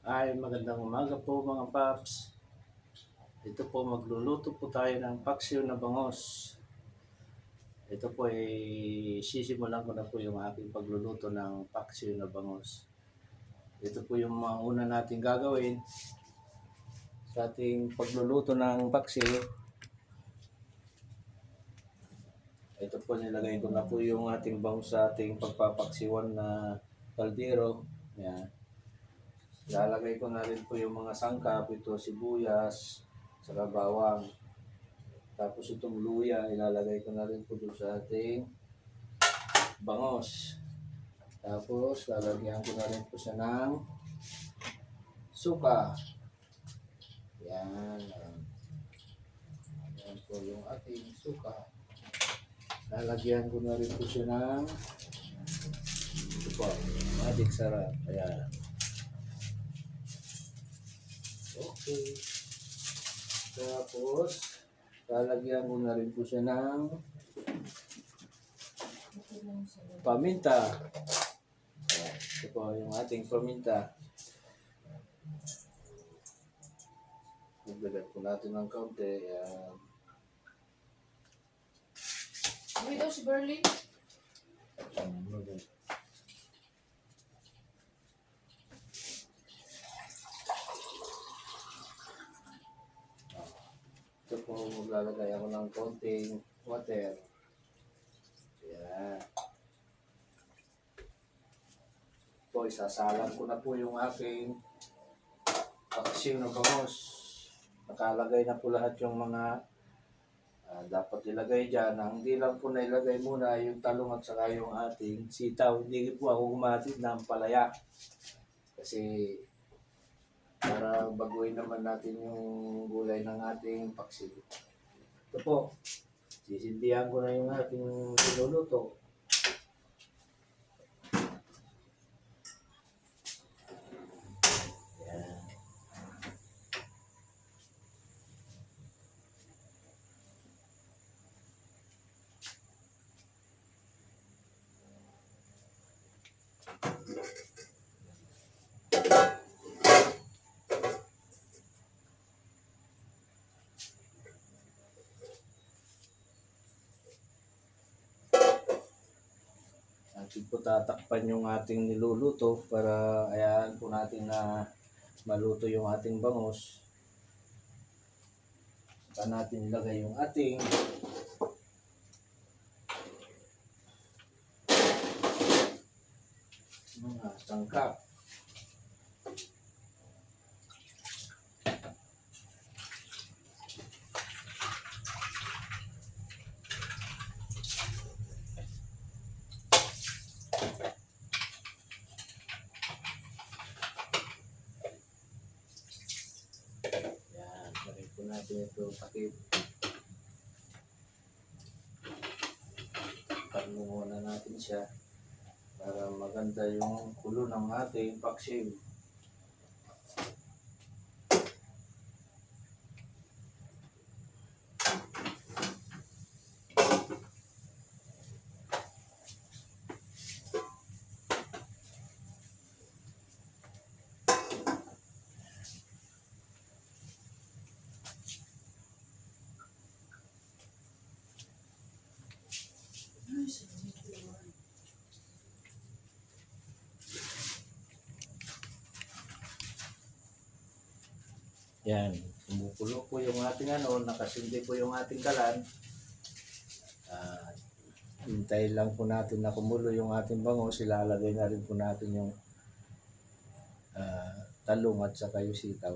Ay, magandang umaga po mga paps. Ito po, magluluto po tayo ng paksiw na bangos. Ito po ay sisimulan ko na po yung aking pagluluto ng paksiw na bangos. Ito po yung mga una nating gagawin sa ating pagluluto ng paksiw. Ito po, nilagay ko na po yung ating bangos sa ating pagpapaksiwan na kaldero. Yan. Lalagay ko na rin po yung mga sangkap, ito sibuyas, saka bawang. Tapos itong luya, ilalagay ko na rin po doon sa ating bangos. Tapos lalagyan ko na rin po siya ng suka. Yan. Yan po yung ating suka. Lalagyan ko na rin po siya ng ito po, magic sarap. Ayan. Okay. Tapos, lalagyan ko na rin po siya ng paminta. Ito po yung ating paminta. Nagdagan po natin ng kaunti. Ayan. Uy daw si Berlin. Ito po, maglalagay ako ng konting water. Ayan. Po, isasalang ko na po yung aking paksiw na bangos. Nakalagay na po lahat yung mga dapat ilagay dyan. Ang hindi lang po nailagay muna yung talong at saka yung ating sitaw. Hindi po ako gumatid ng palaya. Kasi para baguhin naman natin yung gulay ng ating paksiw. Ito po, sisindihan ko na yung ating niluluto. Yan. Atin po tatakpan yung ating niluluto para ayaan po natin na maluto yung ating bangos. Saka natin ilagay yung ating mga sangkap. Yan, lagay po natin ito takip. Takpan muna natin siya para maganda yung kulo ng ating paksiw. Yan, kumukulo po yung ating nakasindi po yung ating kalan. Hintayin lang po natin na kumulo yung ating bangos. Ilalagay na rin po natin yung talong at saka yung sitaw.